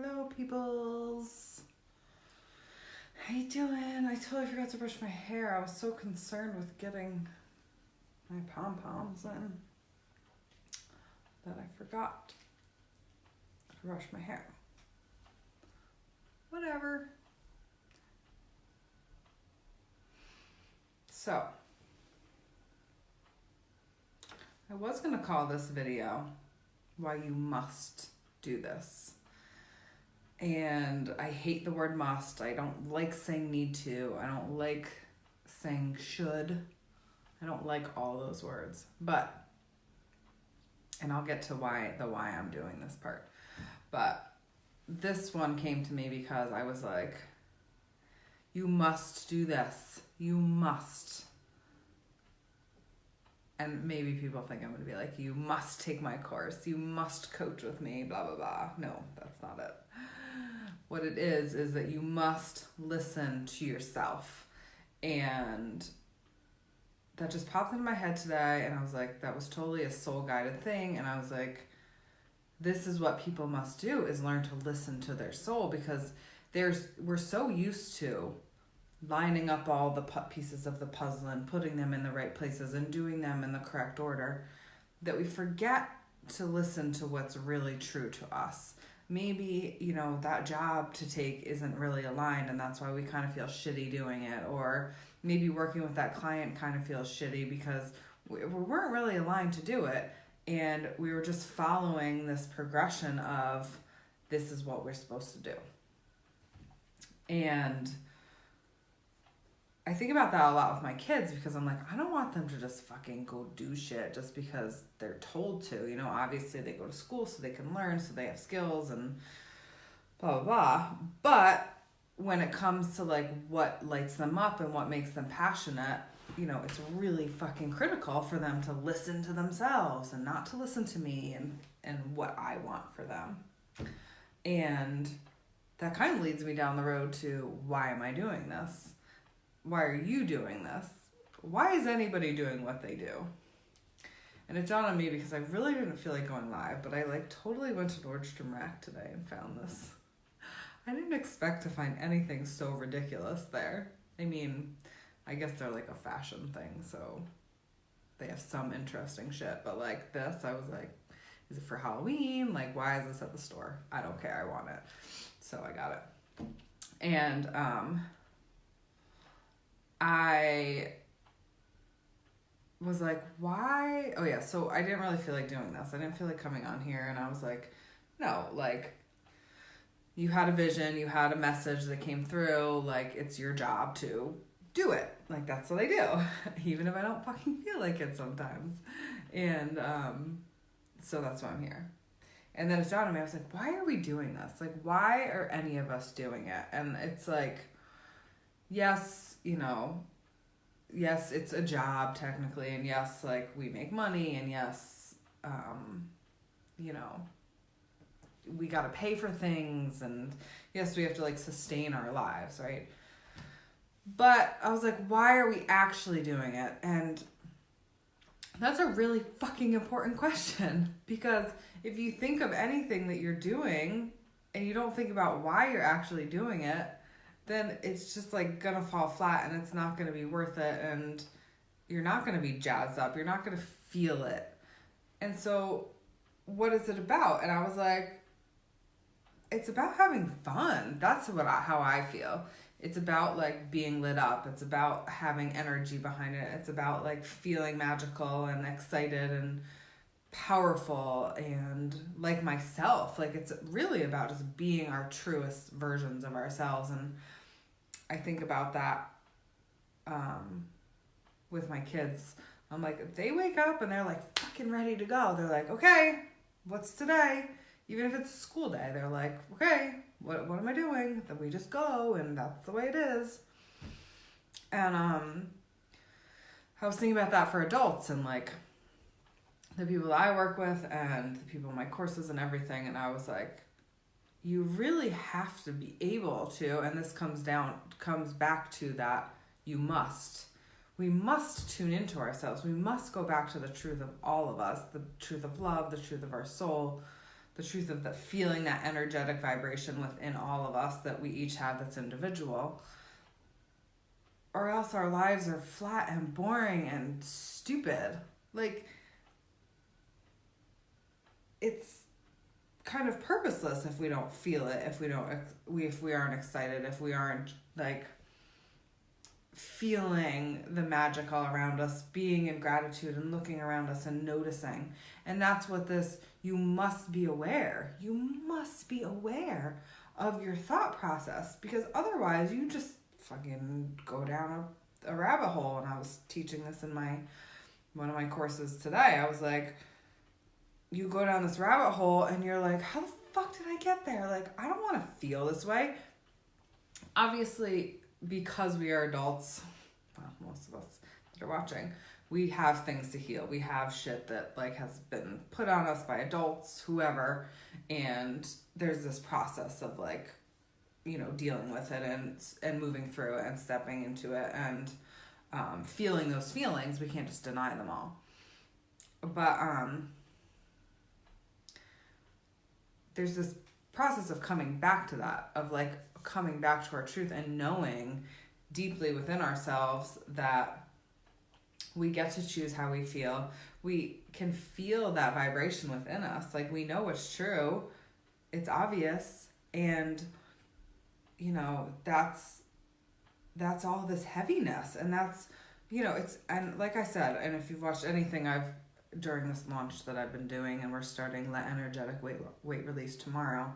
Hello, peoples. How you doing? I totally forgot to brush my hair. I was so concerned with getting my pom-poms in that I forgot to brush my hair. Whatever. So, I was going to call this video Why You Must Do This. And I hate the word must. I don't like saying need to. I don't like saying should. I don't like all those words. But, and I'll get to why I'm doing this part. But this one came to me because I was like, you must do this. You must. And maybe people think I'm going to be like, you must take my course. You must coach with me, blah, blah, blah. No, that's not it. What it is that you must listen to yourself. And that just popped into my head today. And I was like, that was totally a soul-guided thing. And I was like, this is what people must do, is learn to listen to their soul. Because we're so used to lining up all the pieces of the puzzle and putting them in the right places and doing them in the correct order that we forget to listen to what's really true to us. Maybe, that job to take isn't really aligned and that's why we kind of feel shitty doing it. Or maybe working with that client kind of feels shitty because we weren't really aligned to do it. And we were just following this progression of this is what we're supposed to do. And I think about that a lot with my kids because I'm like, I don't want them to just fucking go do shit just because they're told to. Obviously they go to school so they can learn, so they have skills and blah, blah, blah. But when it comes to like what lights them up and what makes them passionate, it's really fucking critical for them to listen to themselves and not to listen to me and what I want for them. And that kind of leads me down the road to, why am I doing this? Why are you doing this? Why is anybody doing what they do? And it dawned on me because I really didn't feel like going live, but I totally went to Nordstrom Rack today and found this. I didn't expect to find anything so ridiculous there. I mean, I guess they're like a fashion thing, so they have some interesting shit. But like this, I was like, is it for Halloween? Like, why is this at the store? I don't care. I want it. So I got it. And, I was like, why? Oh yeah, so I didn't really feel like doing this. I didn't feel like coming on here, and I was like, no, you had a vision, you had a message that came through, it's your job to do it. That's what I do, even if I don't fucking feel like it sometimes. And so that's why I'm here. And then it dawned on me, I was like, why are we doing this? Why are any of us doing it? And it's like, yes, yes, it's a job technically, and yes, we make money, and yes, we gotta pay for things, and yes, we have to sustain our lives, right? But I was like, why are we actually doing it? And that's a really fucking important question, because if you think of anything that you're doing and you don't think about why you're actually doing it, then it's just gonna fall flat and it's not gonna be worth it, and you're not gonna be jazzed up. You're not gonna feel it. And so what is it about? And I was like, it's about having fun. That's how I feel. It's about being lit up. It's about having energy behind it. It's about feeling magical and excited and powerful and like myself. It's really about just being our truest versions of ourselves. And I think about that with my kids. I'm like, they wake up and they're fucking ready to go. They're like, okay, what's today? Even if it's a school day, they're like, okay, what am I doing? Then we just go, and that's the way it is. And I was thinking about that for adults and the people that I work with and the people in my courses and everything. And I was like, you really have to be able to, and this comes back to that, you must. We must tune into ourselves. We must go back to the truth of all of us, the truth of love, the truth of our soul, the truth of the feeling, that energetic vibration within all of us that we each have that's individual, or else our lives are flat and boring and stupid. Like, it's kind of purposeless if we don't feel it, if we aren't excited, if we aren't like feeling the magic all around us, being in gratitude and looking around us and noticing. And that's what this, you must be aware of your thought process, because otherwise you just fucking go down a rabbit hole. And I was teaching this in one of my courses today. I was like, you go down this rabbit hole and you're like, how the fuck did I get there? Like, I don't want to feel this way. Obviously, because we are adults, well, most of us that are watching, we have things to heal. We have shit that like has been put on us by adults, whoever, and there's this process of like, you know, dealing with it and moving through it and stepping into it and feeling those feelings. We can't just deny them all. But there's this process of coming back to that, of like coming back to our truth and knowing deeply within ourselves that we get to choose how we feel. We can feel that vibration within us. Like, we know what's true. It's obvious. And, you know, that's all this heaviness. And that's, you know, it's, and like I said, and if you've watched anything during this launch that I've been doing, and we're starting Let Energetic Weight Release tomorrow,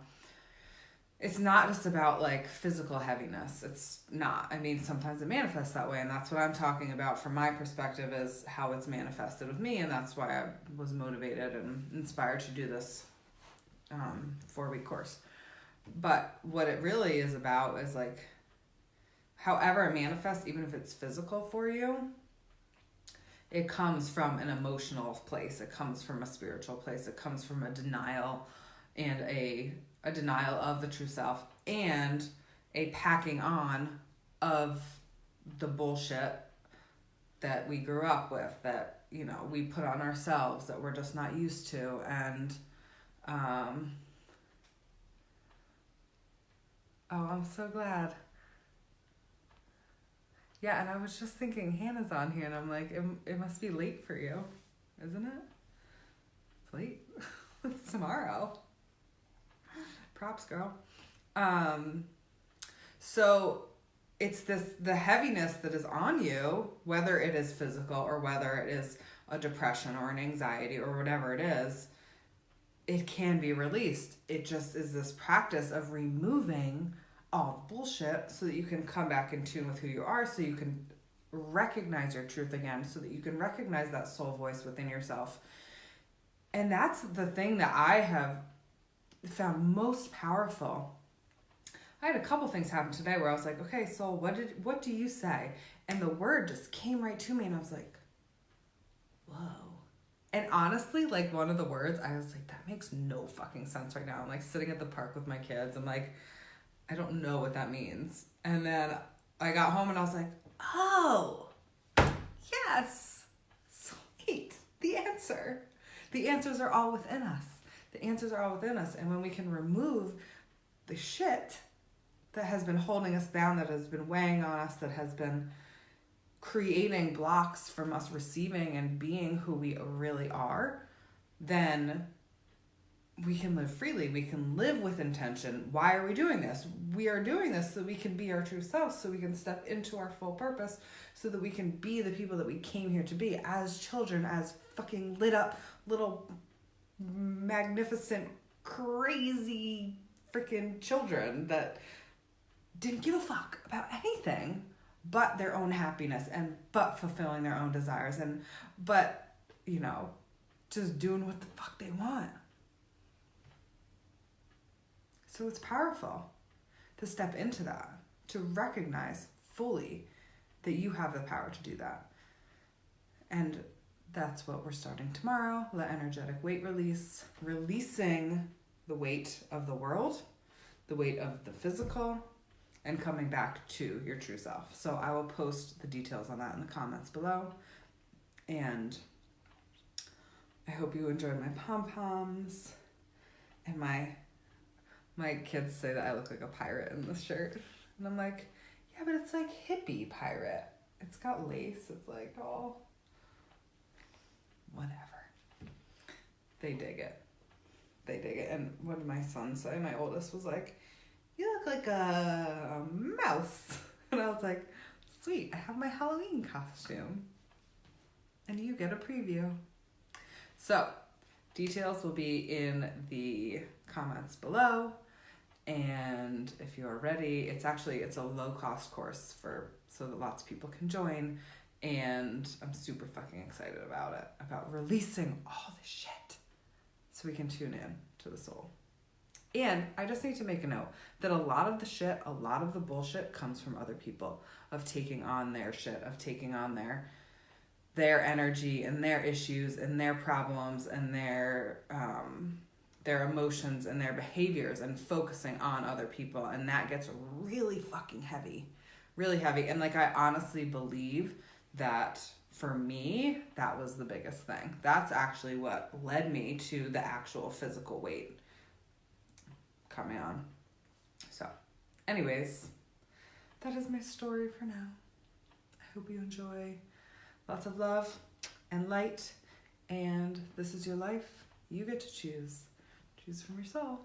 it's not just about like physical heaviness. It's not. I mean, sometimes it manifests that way, and that's what I'm talking about from my perspective, is how it's manifested with me, and that's why I was motivated and inspired to do this 4-week course. But what it really is about is like, however it manifests, even if it's physical for you, it comes from an emotional place. It comes from a spiritual place. It comes from a denial, and a denial of the true self, and a packing on of the bullshit that we grew up with, that, you know, we put on ourselves, that we're just not used to. And oh, I'm so glad. Yeah, and I was just thinking, Hannah's on here, and I'm like, it must be late for you, isn't it? It's late. It's tomorrow. Props, girl. So it's the heaviness that is on you, whether it is physical or whether it is a depression or an anxiety or whatever it is, it can be released. It just is this practice of removing all bullshit so that you can come back in tune with who you are, so you can recognize your truth again, so that you can recognize that soul voice within yourself. And that's the thing that I have found most powerful. I had a couple things happen today where I was like, okay, soul, what do you say? And the word just came right to me, and I was like, whoa. And honestly, like, one of the words, I was like, that makes no fucking sense right now. I'm like sitting at the park with my kids. I'm like, I don't know what that means. And then I got home and I was like, oh, yes, sweet, the answer. The answers are all within us. The answers are all within us. And when we can remove the shit that has been holding us down, that has been weighing on us, that has been creating blocks from us receiving and being who we really are, then we can live freely. We can live with intention. Why are we doing this? We are doing this so we can be our true selves, so we can step into our full purpose, so that we can be the people that we came here to be as children, as fucking lit up little magnificent, crazy freaking children that didn't give a fuck about anything but their own happiness, and but fulfilling their own desires, and but, you know, just doing what the fuck they want. So it's powerful to step into that, to recognize fully that you have the power to do that. And that's what we're starting tomorrow. Let Energetic Weight Release, releasing the weight of the world, the weight of the physical, and coming back to your true self. So I will post the details on that in the comments below. And I hope you enjoyed my pom-poms. And my kids say that I look like a pirate in this shirt. And I'm like, yeah, but it's like hippie pirate. It's got lace. It's like, oh, whatever. They dig it. They dig it. And what did my son say? My oldest was like, you look like a mouse. And I was like, sweet, I have my Halloween costume. And you get a preview. So, details will be in the comments below. And if you're ready, it's a low-cost course so that lots of people can join. And I'm super fucking excited about it, about releasing all the shit so we can tune in to the soul. And I just need to make a note that a lot of the bullshit comes from other people, of taking on their shit, of taking on their energy and their issues and their problems and their emotions and their behaviors, and focusing on other people. And that gets really fucking heavy, really heavy. And like, I honestly believe that for me, that was the biggest thing. That's actually what led me to the actual physical weight coming on. So anyways, that is my story for now. I hope you enjoy. Lots of love and light. And this is your life. You get to choose. Choose from your soul.